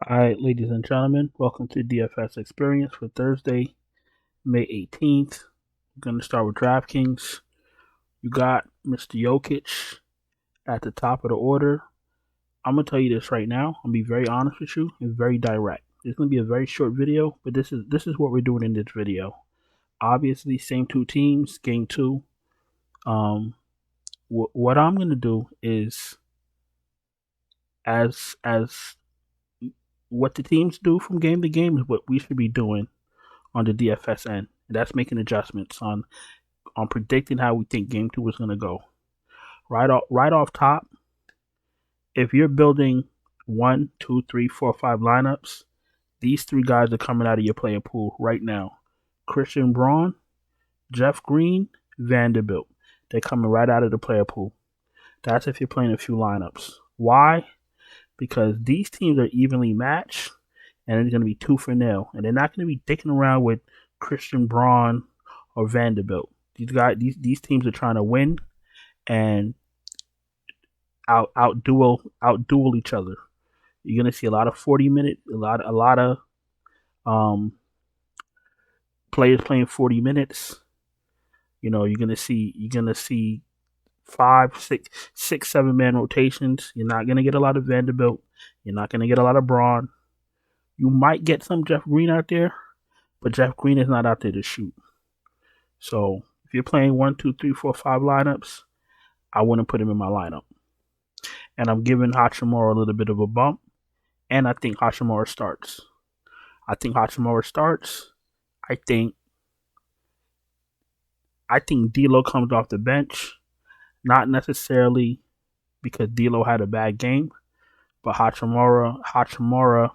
All right, ladies and gentlemen, welcome to DFS Experience for Thursday, May 18th. We're going to start with DraftKings. You got Mr. Jokic at the top of the order. I'm going to tell you this right now. I'm going to be very honest with you and very direct. It's going to be a very short video, but this is what we're doing in this video. Obviously, same two teams, game two. What I'm going to do is as what the teams do from game to game is what we should be doing on the DFS end. And that's making adjustments on predicting how we think game two is going to go. Right off top, if you're building 1, 2, 3, 4, 5 lineups, these three guys are coming out of your player pool right now. Christian Braun, Jeff Green, Vanderbilt. They're coming right out of the player pool. That's if you're playing a few lineups. Why? Because these teams are evenly matched, and it's going to be 2-0, and they're not going to be dicking around with Christian Braun or Vanderbilt. These teams are trying to win and out-duel each other. You're going to see a lot of 40-minute, a lot of players playing 40 minutes. You know, you're gonna see 5, 6, 7-man rotations. You're not gonna get a lot of Vanderbilt. You're not gonna get a lot of Braun. You might get some Jeff Green out there, but Jeff Green is not out there to shoot. So if you're playing 1, 2, 3, 4, 5 lineups, I wouldn't put him in my lineup. And I'm giving Hachimura a little bit of a bump, and I think Hachimura starts. I think D'Lo comes off the bench, not necessarily because D'Lo had a bad game, but Hachimura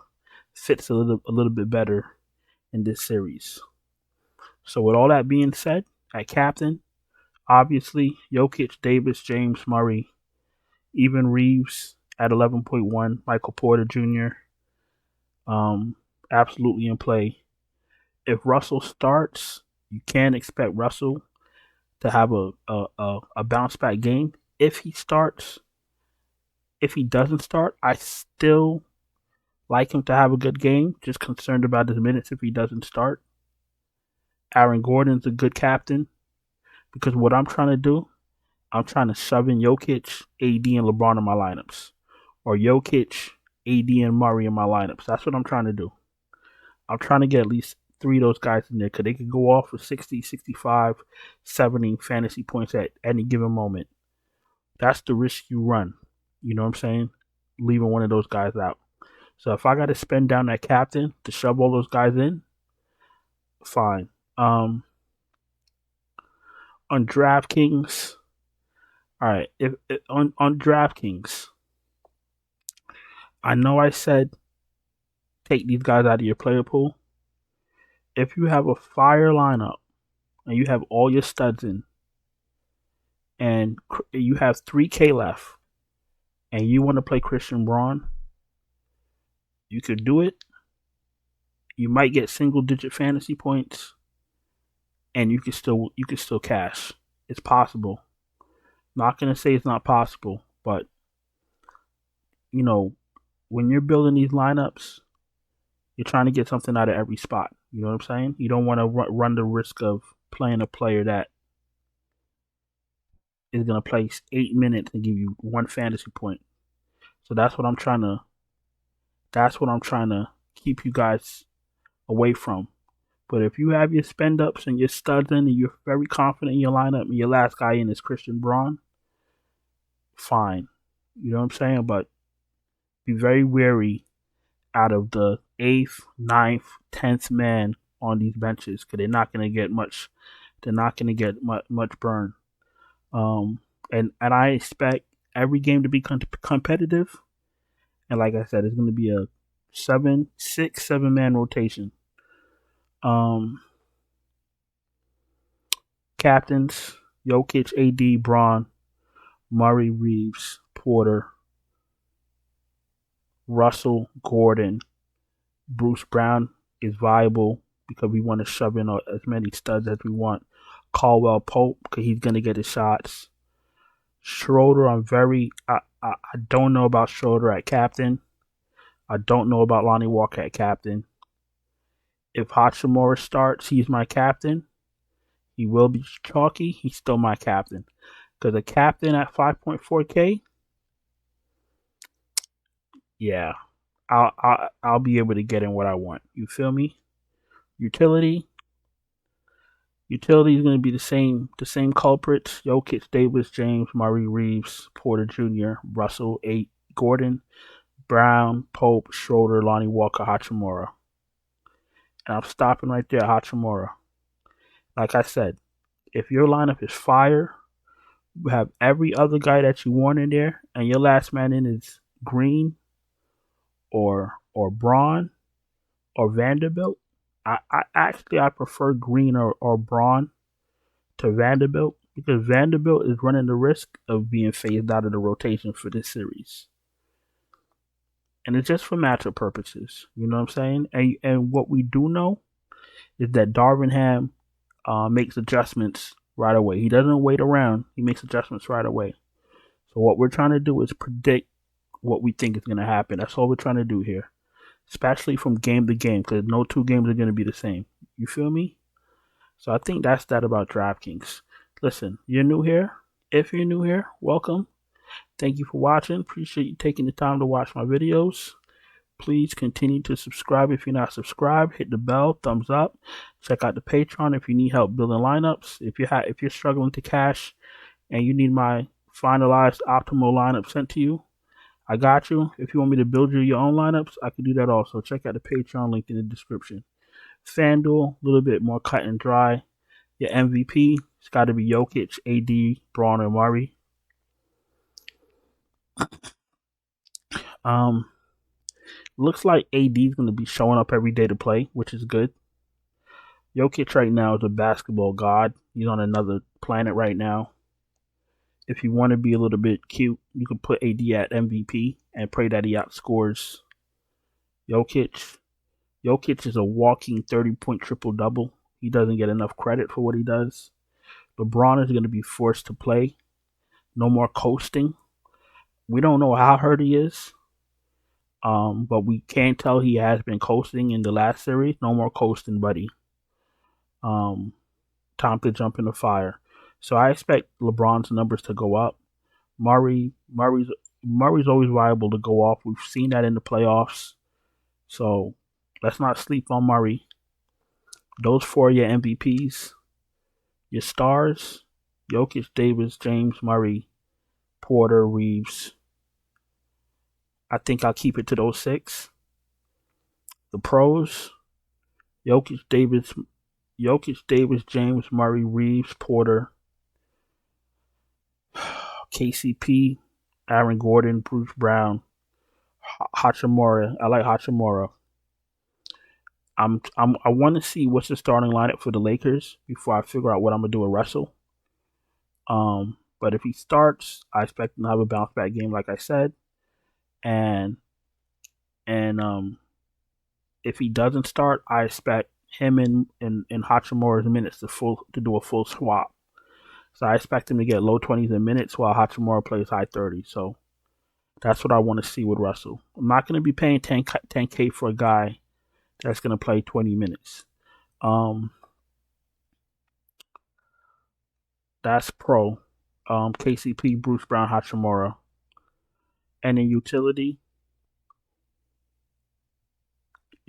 fits a little bit better in this series. So with all that being said, at captain, obviously Jokic, Davis, James, Murray, even Reeves at 11.1, Michael Porter Jr. Absolutely in play. If Russell starts, you can expect Russell to have a bounce back game. If he doesn't start, I still like him to have a good game. Just concerned about his minutes if he doesn't start. Aaron Gordon's a good captain because what I'm trying to do, I'm trying to shove in Jokic, AD, and LeBron in my lineups, or Jokic, AD, and Murray in my lineups. That's what I'm trying to do. I'm trying to get at least 3 of those guys in there because they could go off for 60, 65, 70 fantasy points at any given moment. That's the risk you run. You know what I'm saying? Leaving one of those guys out. So if I got to spend down that captain to shove all those guys in, fine. On DraftKings, all right. On DraftKings, I know I said take these guys out of your player pool. If you have a fire lineup and you have all your studs in, and you have 3K left, and you want to play Christian Braun, you could do it. You might get single-digit fantasy points, and you can still cash. It's possible. Not gonna say it's not possible, but you know, when you're building these lineups, you're trying to get something out of every spot. You know what I'm saying? You don't want to run the risk of playing a player that is going to play 8 minutes and give you 1 fantasy point. So that's what I'm trying to keep you guys away from. But if you have your spend ups and your studs in and you're very confident in your lineup and your last guy in is Christian Braun, fine. You know what I'm saying? But be very wary out of the 8th, 9th, 10th man on these benches because they're not going to get much. They're not going to get much burn. And I expect every game to be competitive. And like I said, it's going to be a 7-man rotation. Captains: Jokic, AD, Braun, Murray, Reeves, Porter, Russell, Gordon. Bruce Brown is viable because we want to shove in as many studs as we want. Caldwell Pope because he's going to get his shots. Schroeder, I don't know about Schroeder at captain. I don't know about Lonnie Walker at captain. If Hachimura starts, he's my captain. He will be chalky. He's still my captain. Because a captain at 5.4K, yeah, I'll be able to get in what I want. You feel me? Utility. Utility is going to be the same culprits: Jokic, Davis, James, Murray, Reeves, Porter Jr., Russell, 8, Gordon, Brown, Pope, Schroeder, Lonnie Walker, Hachimura. And I'm stopping right there, Hachimura. Like I said, if your lineup is fire, you have every other guy that you want in there, and your last man in is Green or Braun or Vanderbilt. I prefer Green or Braun to Vanderbilt because Vanderbilt is running the risk of being phased out of the rotation for this series. And it's just for matchup purposes. You know what I'm saying? And what we do know is that Darvin Ham makes adjustments right away. He doesn't wait around. He makes adjustments right away. So what we're trying to do is predict what we think is going to happen. That's all we're trying to do here, especially from game to game, because no two games are going to be the same. You feel me? So I think that's that about DraftKings. Listen, you're new here. If you're new here, welcome. Thank you for watching. Appreciate you taking the time to watch my videos. Please continue to subscribe if you're not subscribed. Hit the bell, thumbs up. Check out the Patreon if you need help building lineups. If you're struggling to cash and you need my finalized optimal lineup sent to you, I got you. If you want me to build you your own lineups, I can do that also. Check out the Patreon link in the description. FanDuel, a little bit more cut and dry. Your MVP, it's got to be Jokic, AD, Braun, or Murray. Looks like AD is going to be showing up every day to play, which is good. Jokic right now is a basketball god. He's on another planet right now. If you want to be a little bit cute, you can put AD at MVP and pray that he outscores Jokic. Jokic is a walking 30-point triple-double. He doesn't get enough credit for what he does. LeBron is going to be forced to play. No more coasting. We don't know how hurt he is, but we can tell he has been coasting in the last series. No more coasting, buddy. Time to jump in the fire. So I expect LeBron's numbers to go up. Murray's always viable to go off. We've seen that in the playoffs. So let's not sleep on Murray. Those 4 are your MVPs. Your stars: Jokic, Davis, James, Murray, Porter, Reeves. I think I'll keep it to those 6. The pros: Jokic, Davis, James, Murray, Reeves, Porter, KCP, Aaron Gordon, Bruce Brown, Hachimura. I like Hachimura. I want to see what's the starting lineup for the Lakers before I figure out what I'm gonna do with Russell. But if he starts, I expect him to have a bounce back game, like I said. And if he doesn't start, I expect him and Hachimura's minutes to do a full swap. So I expect him to get low 20s in minutes while Hachimura plays high 30s. So that's what I want to see with Russell. I'm not going to be paying 10K for a guy that's going to play 20 minutes. That's pro. KCP, Bruce Brown, Hachimura. And in utility,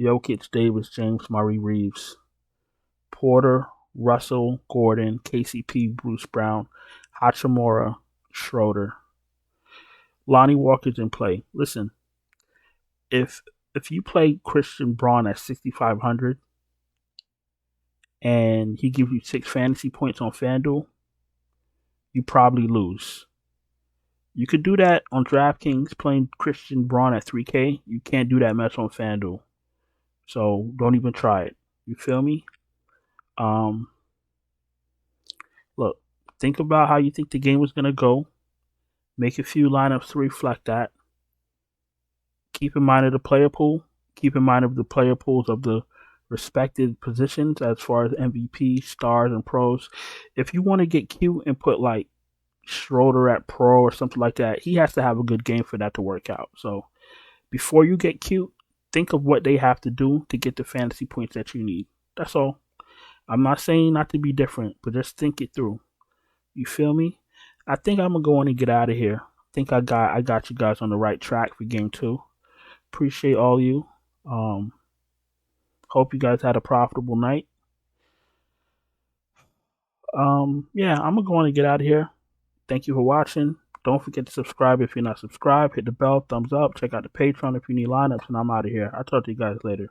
Jokic, Davis, James, Murray, Reeves, Porter, Russell, Gordon, KCP, Bruce Brown, Hachimura, Schroeder. Lonnie Walker's in play. Listen, if you play Christian Braun at 6,500 and he gives you 6 fantasy points on FanDuel, you probably lose. You could do that on DraftKings playing Christian Braun at 3K. You can't do that much on FanDuel. So don't even try it. You feel me? Look, think about how you think the game was going to go. Make a few lineups to reflect that. Keep in mind of the player pool. Keep in mind of the player pools of the respected positions as far as MVP, stars, and pros. If you want to get cute and put like Schroeder at pro or something like that, he has to have a good game for that to work out. So Before you get cute, think of what they have to do to get the fantasy points that you need. That's all. I'm not saying not to be different, but just think it through. You feel me? I think I'm gonna go on and get out of here. I think I got you guys on the right track for game 2. Appreciate all you. Um, Hope you guys had a profitable night. Yeah, I'm gonna go on and get out of here. Thank you for watching. Don't forget to subscribe if you're not subscribed. Hit the bell, thumbs up. Check out the Patreon if you need lineups, and I'm out of here. I'll talk to you guys later.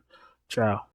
Ciao.